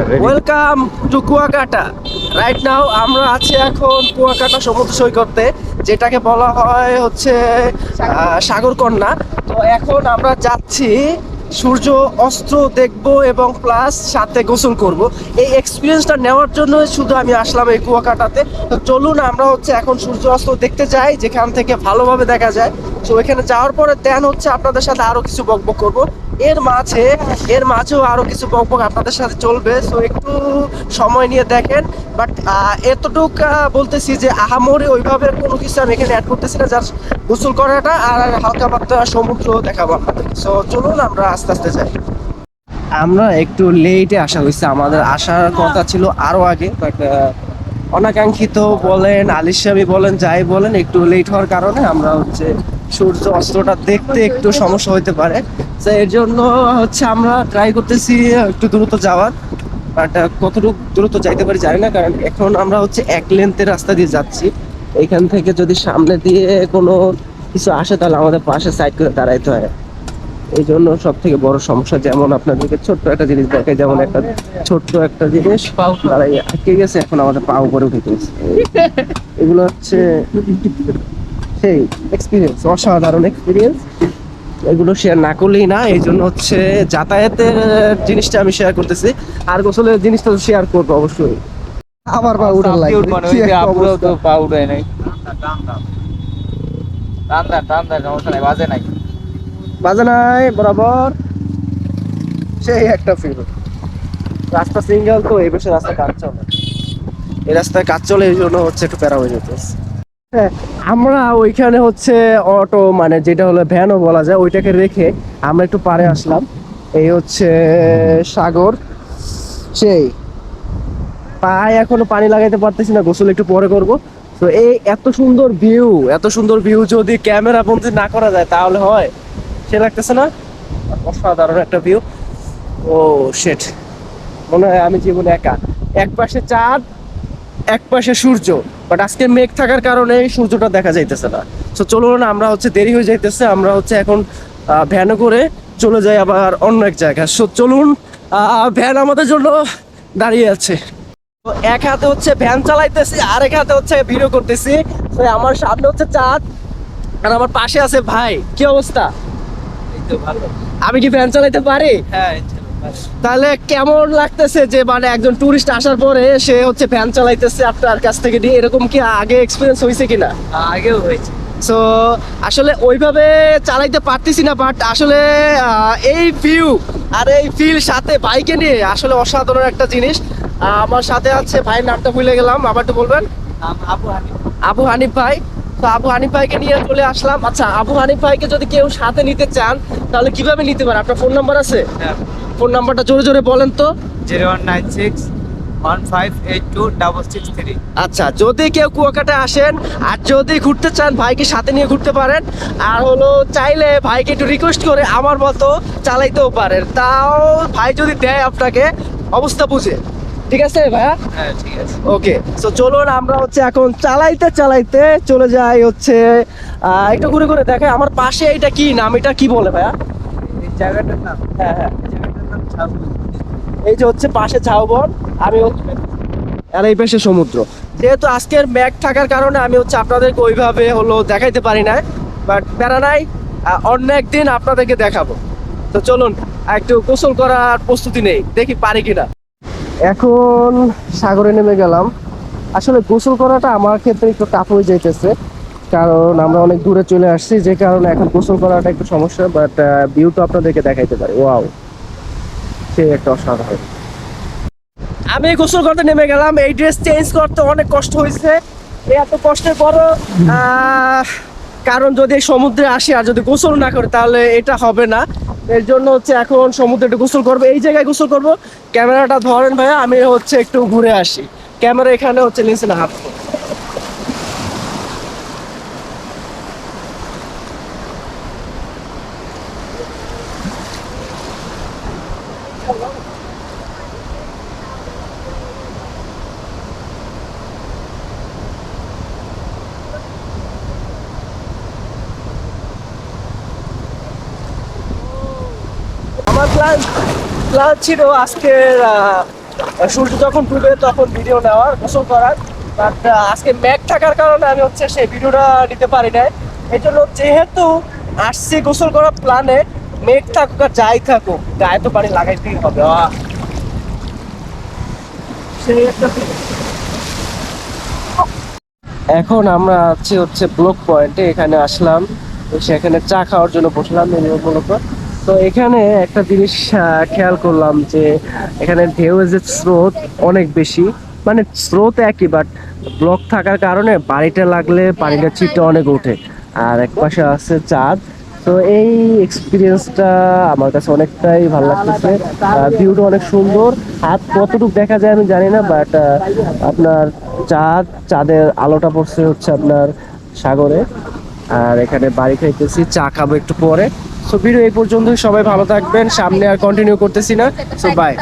Welcome to Kuakata. Right now আমরা আছি এখন কুয়াকাটা সমুদ্র সৈকতে, যেটাকে বলা হয় হচ্ছে সাগরকন্যা। তো এখন আমরা যাচ্ছি সূর্য অস্ত দেখবো এবং প্লাস সাথে গোসল করব। এই এক্সপিরিয়েন্সটা নেওয়ার জন্য শুধু আমি আসলাম এই কুয়াকাটাতে। তো চলুন আমরা হচ্ছে এখন সূর্য অস্ত দেখতে যাই, যেখান থেকে ভালোভাবে দেখা যায়। তো এখানে যাওয়ার পরে দেন হচ্ছে আপনাদের সাথে আরো কিছু বকবক করব। এর মাঝেও আরো কিছু বকবক আপনাদের সাথে চলবে। সো একটু সময় নিয়ে দেখেন। বাট এতটুক বলতেছি যে আহামরি ওইভাবে কোনো কিছু আমি এখানে অ্যাড করতেছি না, জাস্ট গোসল করাটা আর হালকা পাতলা সমুদ্র দেখাবো আপনাদের। সো চলুন আমরা আস্তে আস্তে যাই। আমরা একটু লেটে আসা হয়েছে, আমাদের আসার কথা ছিল আরো আগে, বাট অনাকাঙ্ক্ষিত বলেন আলিশামি বলেন যাই বলেন, একটু লেট হওয়ার কারণে আমরা হচ্ছে সূর্য অস্তটা দেখতে একটু সমস্যা হতে পারে। তো এর জন্য হচ্ছে আমরা ট্রাই করতেছি একটু দ্রুত যাওয়ার। বাট কতটুকু দ্রুত যাইতে পারি জানি না, কারণ এখন আমরা হচ্ছে এক লেন্থের রাস্তা দিয়ে যাচ্ছি। এইখান থেকে যদি সামনে দিয়ে কোনো কিছু আসে তাহলে আমাদের পাশে সাইড করে দাঁড়াইতে হয়। এই জন্য সব থেকে বড় সমস্যা, যেমন আপনাদেরকে ছোট্ট একটা জিনিস দেখায়, যেমন একটা ছোট্ট একটা জিনিস পাও দাঁড়াই আটকে গেছে, এখন আমাদের পা উপরে উঠে গেছে। এগুলো হচ্ছে সেই এক্সপিরিয়েন্স, অসাধারণ এক্সপিরিয়েন্স। এগুলো শেয়ার না করলেই না, এই জন্য হচ্ছে যাতায়াতের জিনিসটা আমি শেয়ার করতেছি, আর গোসলের জিনিসটা শেয়ার করবো অবশ্যই। আমার পা উঠার লাগে তো পা উঠায় নাই। টান্দা সমস্যা নাই, বাজে নাই। বাজে নাই বরাবর, সেই একটা ফিল। রাস্তা সিঙ্গেল তো, এই পাশে রাস্তা কাজ চলে, এই রাস্তায় কাজ চলে, এই জন্য হচ্ছে একটু প্যারা হয়ে যেতেছে। হ্যাঁ, আমরা ওইখানে হচ্ছে অটো মানে যেটা হলো ভ্যানও বলা যায়, ওইটাকে রেখে আমরা একটু পাড়ে আসলাম। এই হচ্ছে সাগর, সেই পায়ে এখনো পানি লাগাইতে পারতেছি না, গোসল একটু পরে করব। তো এই এত সুন্দর ভিউ যদি ক্যামেরা বন্দি না করা যায় তাহলে হয়, সে লাগতেছে না? অসাধারণ একটা ভিউ। ও শেট, মনে হয় আমি জীবনে একা, এক পাশে চাঁদ এক পাশে সূর্য, বাট আজকে মেঘ থাকার কারণে সূর্যটা দেখা যাইতেছে না। তো চলুন, আমরা হচ্ছে দেরি হয়ে যাইতেছে, আমরা হচ্ছে এখন ভ্যানে করে চলে যাই আবার অন্য এক জায়গায়। সো চলুন, ভ্যান আমাদের জন্য দাঁড়িয়ে আছে। তো এক হাতে হচ্ছে ভ্যান চালাইতেছি, আরেক হাতে হচ্ছে ভিডিও করতেছি। তো আমার সামনে হচ্ছে চাঁদ আর আমার পাশে আছে ভাই। কি অবস্থা? এই তো ভালো। আমি কি ভ্যান চালাইতে পারি? হ্যাঁ, তাহলে কেমন লাগতেছে যে মানে একজন টুরিস্ট আসার পরে সে হচ্ছে ভ্যান চালাইতেছে আপনার কাছ থেকে নিয়ে, এরকম কি আগে এক্সপিরিয়েন্স হয়েছে কিনা? আগেও হয়েছে। সো আসলে ওইভাবে চালাইতে পারতেছি না, বাট আসলে এই ভিউ আর এই ফিল সাথে বাইকে নিয়ে আসলে অসাধারণ একটা জিনিস। আমার সাথে আছে, ভাইয়ের নামটা ভুলে গেলাম, আবার একটু বলবেন। আবু হানিফ। আবু হানিফ ভাই। তো আবু হানিফ ভাইকে নিয়ে চলে আসলাম। আচ্ছা, আবু হানিফ ভাইকে যদি কেউ সাথে নিতে চান তাহলে কিভাবে নিতে পারে? আপনার ফোন নাম্বার আছে? হ্যাঁ, ফোন নাম্বারটা জোরে জোরে বলেন তো। 019615826663। আচ্ছা, যদি কেউ কুয়াকাটা আসেন আর যদি ঘুরতে চান ভাইকে সাথে নিয়ে ঘুরতে পারেন, আর হলো চাইলে ভাইকে একটু রিকোয়েস্ট করে আমার মতো চালাইতেও পারেন, তাও ভাই যদি দেয় আপনাকে অবস্থা বুঝে। ঠিক আছে ভাইয়া? হ্যাঁ, ঠিক আছে। ওকে, তো চলুন আমরা হচ্ছে এখন চালাইতে চালাইতে চলে যাই হচ্ছে একটু ঘুরে ঘুরে দেখে আমার পাশে। এটা কি নাম, এটা কি বলে ভাইয়া? এই জায়গাটার নাম, হ্যাঁ হ্যাঁ, এই জায়গাটার নাম ঝাউবন। এই যে হচ্ছে পাশে ঝাউবন, আমি হচ্ছে আর এই পাশে সমুদ্র। যেহেতু আজকের মেঘ থাকার কারণে আমি হচ্ছে আপনাদেরকে ওইভাবে হলো দেখাইতে পারি না, বাট প্যারা নাই, অন্য একদিন আপনাদেরকে দেখাবো। তো চলুন একটু গোসল করার প্রস্তুতি নেই, দেখি পারি কিনা। এখন সাগরে নেমে গেলাম। আসলে গোসল করাটা আমার ক্ষেত্রে একটু টাফ হয়ে যাইতেছে, কারণ আমরা অনেক দূরে চলে আসছি, যে কারণে এখন গোসল করাটা একটু সমস্যা। বাট ভিউ তো আপনাদেরকে দেখাইতে পারি। ওয়াও, সে একটা অসাধারণ। আমি গোসল করতে নেমে গেলাম, এই ড্রেস চেঞ্জ করতে অনেক কষ্ট হয়েছে। এই এত কষ্টের পরও কারণ যদি সমুদ্রে আসি আর যদি গোসল না করে তাহলে এটা হবে না। এর জন্য হচ্ছে এখন সমুদ্রে একটু গোসল করবো, এই জায়গায় গোসল করবো। ক্যামেরাটা ধরেন ভাইয়া, আমি হচ্ছে একটু ঘুরে আসি। ক্যামেরা এখানে হচ্ছে নিচে না, হাত আমার প্ল্যান ছিল আজকের সূর্য যখন ডুবে তখন ভিডিও নেওয়ার, গোসল করার। বাট আজকে মেঘ থাকার কারণে আমি হচ্ছে সেই ভিডিওটা নিতে পারি নাই। এই জন্য যেহেতু আসছি গোসল করার প্ল্যানে, মেঘ থাকুক আর যাই থাকুক গায়ে তো পানি লাগাইতেই হবে। সেই একটা এখন আমরা আছি হচ্ছে ব্লক পয়েন্টে, এখানে আসলাম, তো সেখানে চা খাওয়ার জন্য বসলাম মূলত। তো এখানে একটা জিনিস খেয়াল করলাম যে এখানে ঢেউয়ের যে স্রোত অনেক বেশি, মানে স্রোত একই, বাট ব্লক থাকার কারণে পানিটা লাগলে পানিটা ছিটে অনেক ওঠে। আর এক পাশে আছে চাঁদ। তো এই এক্সপিরিয়েন্সটা আমার কাছে অনেকটাই ভালো লাগতেছে। ভিউটা অনেক সুন্দর। আর কতটুকু দেখা যায় আমি জানি না, বাট আপনার চাঁদের আলোটা পড়ছে হচ্ছে আপনার সাগরে। আর এখানে বাড়ি খাইতেছি, চা খাবো একটু পরে। সো ভিডিও এই পর্যন্তই, সবাই ভালো থাকবেন, সামনে আর কন্টিনিউ করতেছি না। So by.